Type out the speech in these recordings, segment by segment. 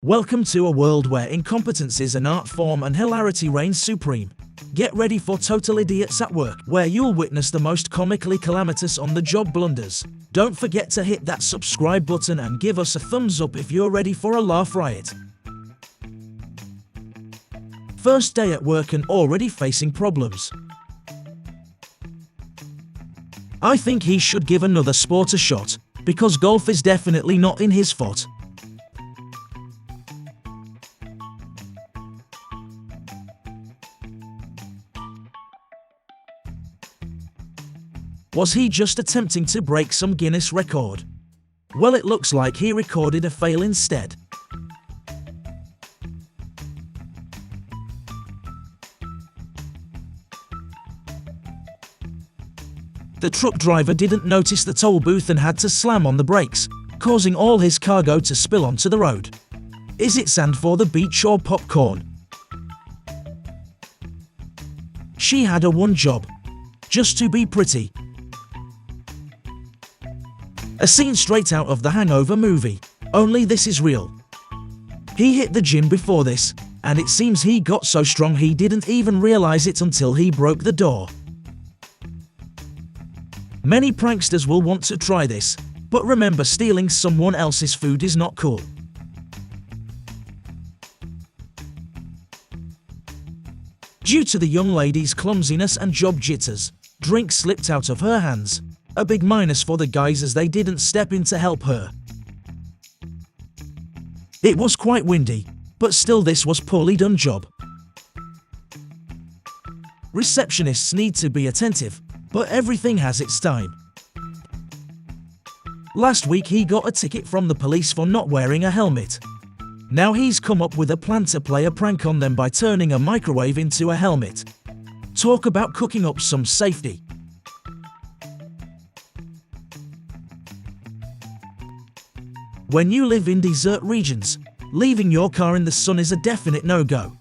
Welcome to a world where incompetence is an art form and hilarity reigns supreme. Get ready for Total Idiots at Work, where you'll witness the most comically calamitous on-the-job blunders. Don't forget to hit that subscribe button and give us a thumbs up if you're ready for a laugh riot. First day at work and already facing problems. I think he should give another sport a shot, because golf is definitely not in his forte. Was he just attempting to break some Guinness record? Well, it looks like he recorded a fail instead. The truck driver didn't notice the toll booth and had to slam on the brakes, causing all his cargo to spill onto the road. Is it sand for the beach or popcorn? She had one job: just to be pretty. A scene straight out of the Hangover movie, only this is real. He hit the gym before this, and it seems he got so strong he didn't even realize it until he broke the door. Many pranksters will want to try this, but remember, stealing someone else's food is not cool. Due to the young lady's clumsiness and job jitters, drink slipped out of her hands. A big minus for the guys as they didn't step in to help her. It was quite windy, but still this was poorly done job. Receptionists need to be attentive, but everything has its time. Last week he got a ticket from the police for not wearing a helmet. Now he's come up with a plan to play a prank on them by turning a microwave into a helmet. Talk about cooking up some safety. When you live in desert regions, leaving your car in the sun is a definite no-go.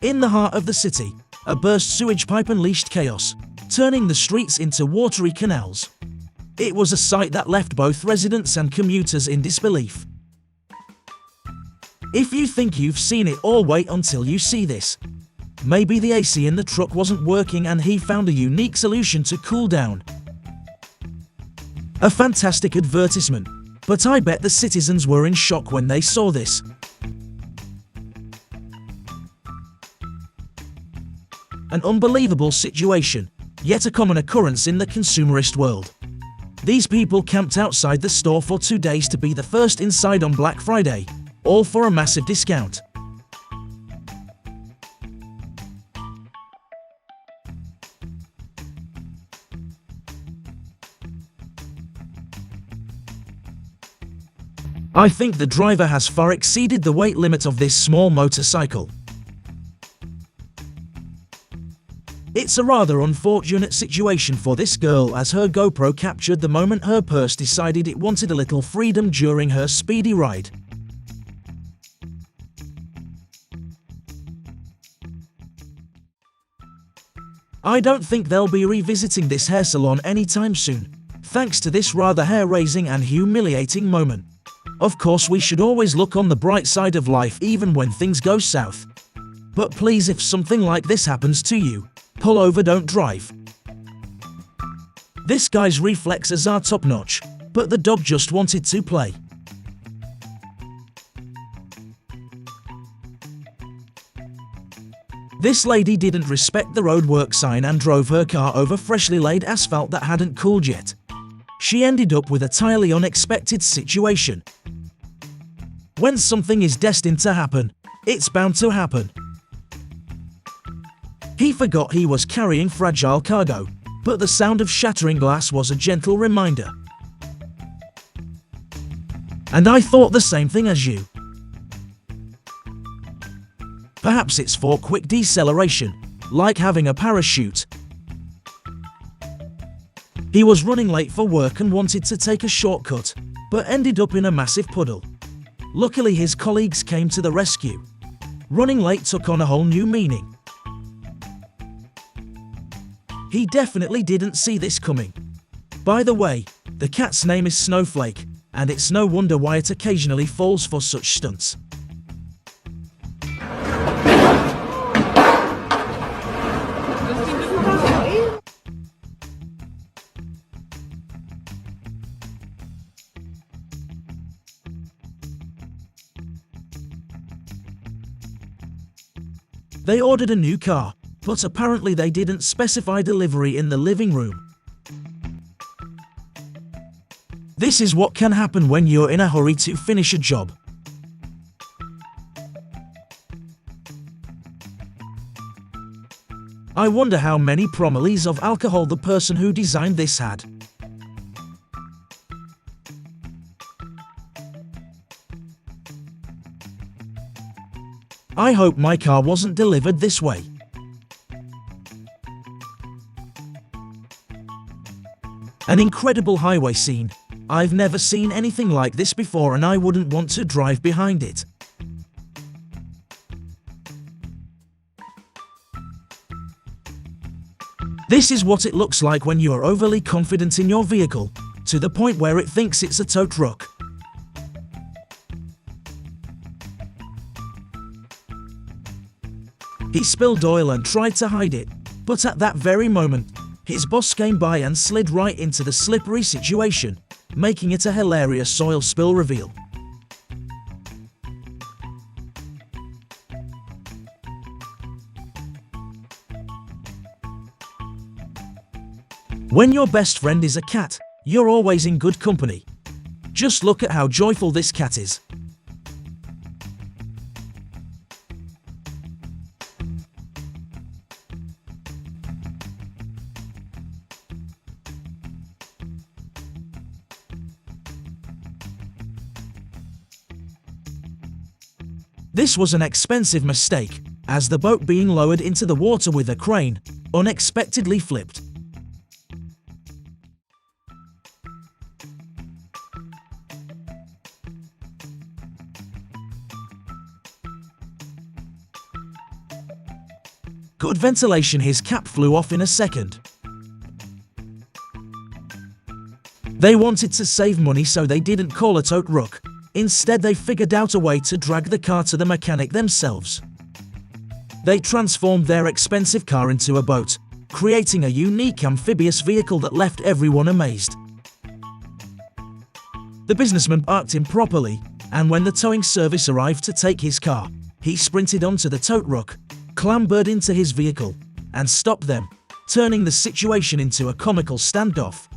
In the heart of the city, a burst sewage pipe unleashed chaos, turning the streets into watery canals. It was a sight that left both residents and commuters in disbelief. If you think you've seen it all, wait until you see this. Maybe the AC in the truck wasn't working and he found a unique solution to cool down. A fantastic advertisement. But I bet the citizens were in shock when they saw this. An unbelievable situation, yet a common occurrence in the consumerist world. These people camped outside the store for 2 days to be the first inside on Black Friday, all for a massive discount. I think the driver has far exceeded the weight limit of this small motorcycle. It's a rather unfortunate situation for this girl, as her GoPro captured the moment her purse decided it wanted a little freedom during her speedy ride. I don't think they'll be revisiting this hair salon anytime soon, thanks to this rather hair-raising and humiliating moment. Of course, we should always look on the bright side of life even when things go south. But please, if something like this happens to you, pull over, don't drive. This guy's reflexes are top-notch, but the dog just wanted to play. This lady didn't respect the roadwork sign and drove her car over freshly laid asphalt that hadn't cooled yet. She ended up with a entirely unexpected situation. When something is destined to happen, it's bound to happen. He forgot he was carrying fragile cargo, but the sound of shattering glass was a gentle reminder. And I thought the same thing as you. Perhaps it's for quick deceleration, like having a parachute. He was running late for work and wanted to take a shortcut, but ended up in a massive puddle. Luckily, his colleagues came to the rescue. Running late took on a whole new meaning. He definitely didn't see this coming. By the way, the cat's name is Snowflake, and it's no wonder why it occasionally falls for such stunts. They ordered a new car, but apparently they didn't specify delivery in the living room. This is what can happen when you're in a hurry to finish a job. I wonder how many promilles of alcohol the person who designed this had. I hope my car wasn't delivered this way. An incredible highway scene. I've never seen anything like this before and I wouldn't want to drive behind it. This is what it looks like when you are overly confident in your vehicle, to the point where it thinks it's a tow truck. He spilled oil and tried to hide it, but at that very moment, his boss came by and slid right into the slippery situation, making it a hilarious oil spill reveal. When your best friend is a cat, you're always in good company. Just look at how joyful this cat is. This was an expensive mistake, as the boat being lowered into the water with a crane unexpectedly flipped. Good ventilation, his cap flew off in a second. They wanted to save money, so they didn't call a tow truck. Instead, they figured out a way to drag the car to the mechanic themselves. They transformed their expensive car into a boat, creating a unique amphibious vehicle that left everyone amazed. The businessman parked improperly, and when the towing service arrived to take his car, he sprinted onto the tow truck, clambered into his vehicle, and stopped them, turning the situation into a comical standoff.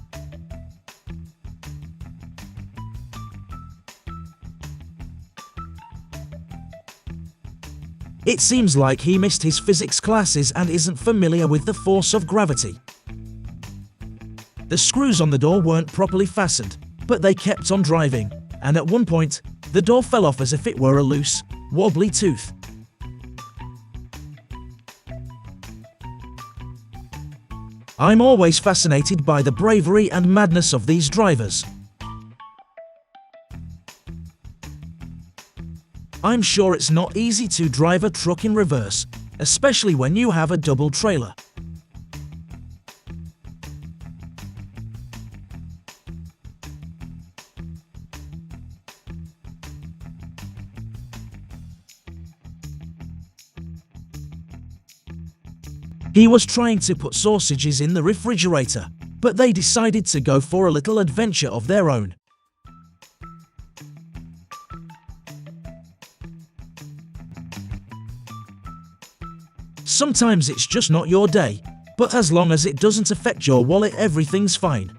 It seems like he missed his physics classes and isn't familiar with the force of gravity. The screws on the door weren't properly fastened, but they kept on driving, and at one point, the door fell off as if it were a loose, wobbly tooth. I'm always fascinated by the bravery and madness of these drivers. I'm sure it's not easy to drive a truck in reverse, especially when you have a double trailer. He was trying to put sausages in the refrigerator, but they decided to go for a little adventure of their own. Sometimes it's just not your day, but as long as it doesn't affect your wallet, everything's fine.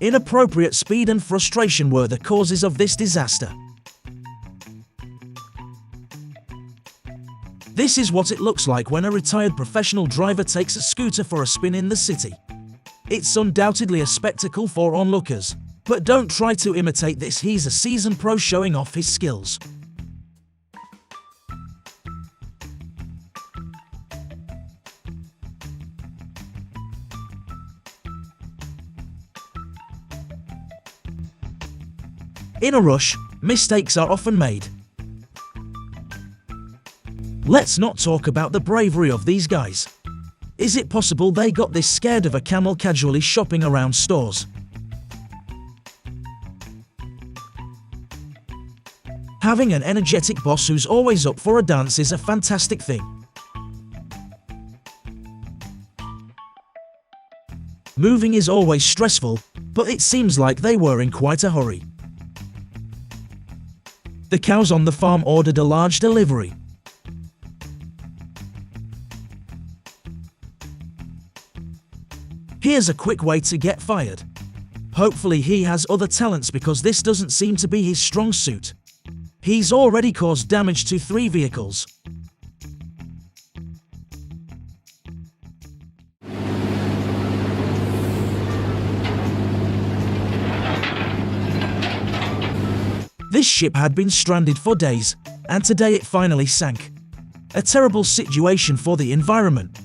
Inappropriate speed and frustration were the causes of this disaster. This is what it looks like when a retired professional driver takes a scooter for a spin in the city. It's undoubtedly a spectacle for onlookers, but don't try to imitate this. He's a seasoned pro showing off his skills. In a rush, mistakes are often made. Let's not talk about the bravery of these guys. Is it possible they got this scared of a camel casually shopping around stores? Having an energetic boss who's always up for a dance is a fantastic thing. Moving is always stressful, but it seems like they were in quite a hurry. The cows on the farm ordered a large delivery. Here's a quick way to get fired. Hopefully he has other talents because this doesn't seem to be his strong suit. He's already caused damage to 3 vehicles. This ship had been stranded for days, and today it finally sank. A terrible situation for the environment.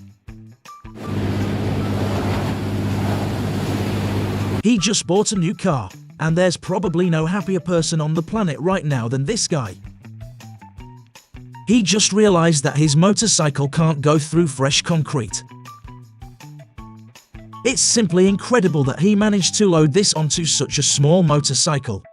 He just bought a new car, and there's probably no happier person on the planet right now than this guy. He just realized that his motorcycle can't go through fresh concrete. It's simply incredible that he managed to load this onto such a small motorcycle.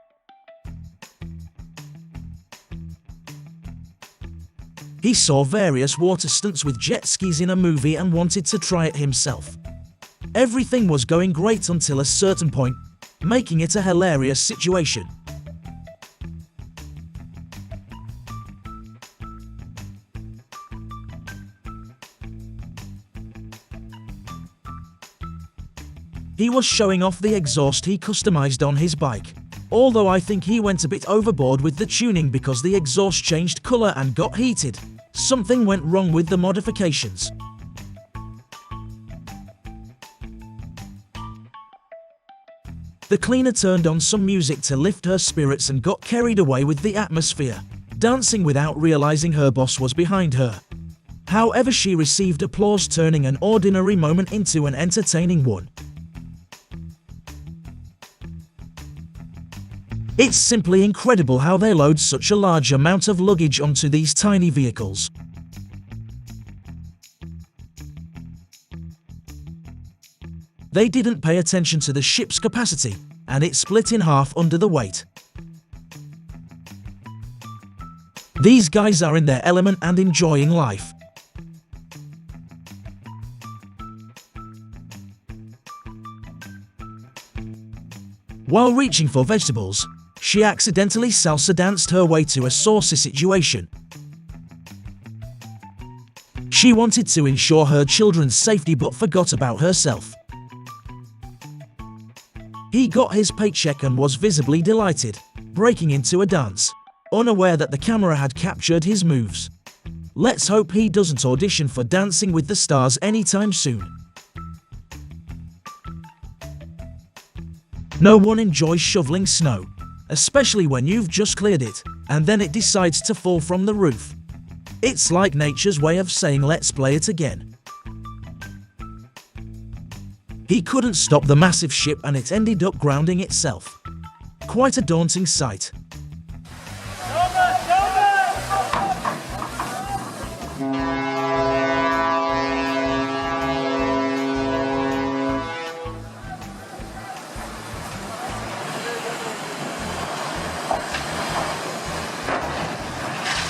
He saw various water stunts with jet skis in a movie and wanted to try it himself. Everything was going great until a certain point, making it a hilarious situation. He was showing off the exhaust he customized on his bike. Although I think he went a bit overboard with the tuning because the exhaust changed color and got heated. Something went wrong with the modifications. The cleaner turned on some music to lift her spirits and got carried away with the atmosphere, dancing without realizing her boss was behind her. However, she received applause, turning an ordinary moment into an entertaining one. It's simply incredible how they load such a large amount of luggage onto these tiny vehicles. They didn't pay attention to the ship's capacity, and it split in half under the weight. These guys are in their element and enjoying life. While reaching for vegetables, she accidentally salsa danced her way to a saucy situation. She wanted to ensure her children's safety but forgot about herself. He got his paycheck and was visibly delighted, breaking into a dance, unaware that the camera had captured his moves. Let's hope he doesn't audition for Dancing with the Stars anytime soon. No one enjoys shoveling snow, especially when you've just cleared it, and then it decides to fall from the roof. It's like nature's way of saying let's play it again. He couldn't stop the massive ship and it ended up grounding itself. Quite a daunting sight.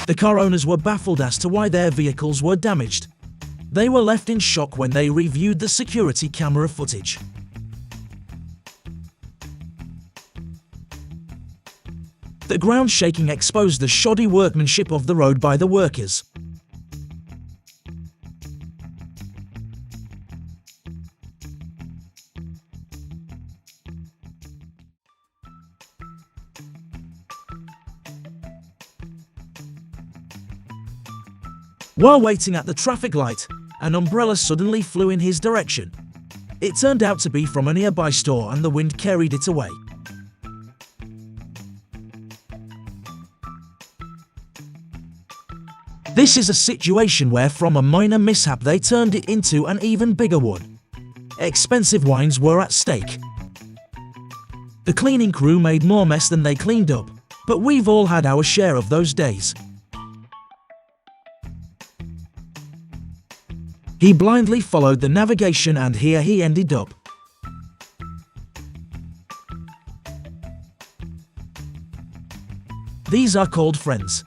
The car owners were baffled as to why their vehicles were damaged. They were left in shock when they reviewed the security camera footage. The ground shaking exposed the shoddy workmanship of the road by the workers. While waiting at the traffic light, an umbrella suddenly flew in his direction. It turned out to be from a nearby store and the wind carried it away. This is a situation where from a minor mishap they turned it into an even bigger one. Expensive wines were at stake. The cleaning crew made more mess than they cleaned up, but we've all had our share of those days. He blindly followed the navigation and here he ended up. These are called friends.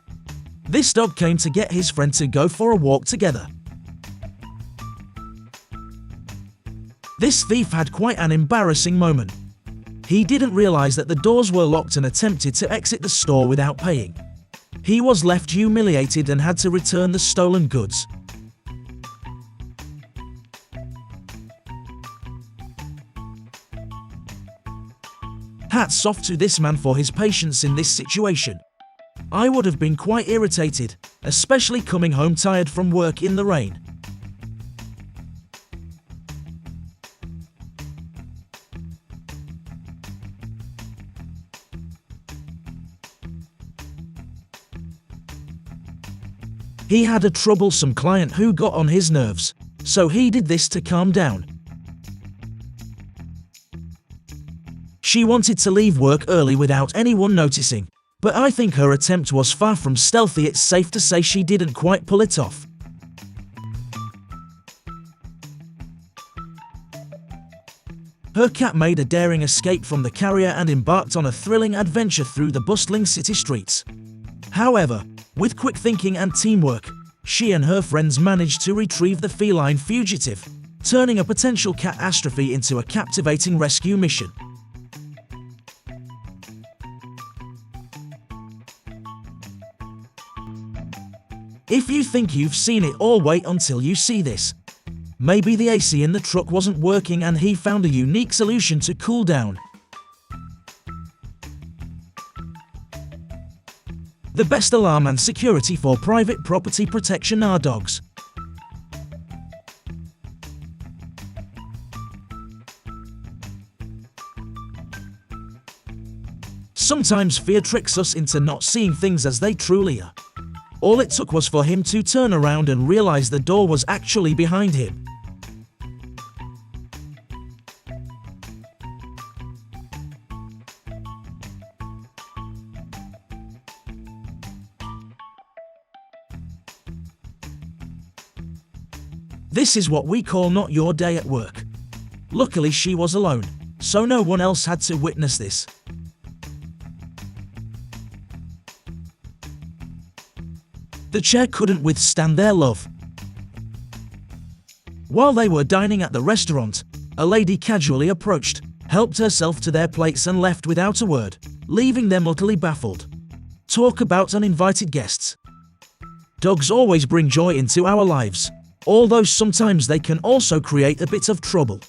This dog came to get his friend to go for a walk together. This thief had quite an embarrassing moment. He didn't realize that the doors were locked and attempted to exit the store without paying. He was left humiliated and had to return the stolen goods. Hats off to this man for his patience in this situation. I would have been quite irritated, especially coming home tired from work in the rain. He had a troublesome client who got on his nerves, so he did this to calm down. She wanted to leave work early without anyone noticing, but I think her attempt was far from stealthy. It's safe to say she didn't quite pull it off. Her cat made a daring escape from the carrier and embarked on a thrilling adventure through the bustling city streets. However, with quick thinking and teamwork, she and her friends managed to retrieve the feline fugitive, turning a potential catastrophe into a captivating rescue mission. If you think you've seen it all, wait until you see this. Maybe the AC in the truck wasn't working and he found a unique solution to cool down. The best alarm and security for private property protection are dogs. Sometimes fear tricks us into not seeing things as they truly are. All it took was for him to turn around and realize the door was actually behind him. This is what we call not your day at work. Luckily she was alone, so no one else had to witness this. The chair couldn't withstand their love. While they were dining at the restaurant, a lady casually approached, helped herself to their plates and left without a word, leaving them utterly baffled. Talk about uninvited guests. Dogs always bring joy into our lives, although sometimes they can also create a bit of trouble.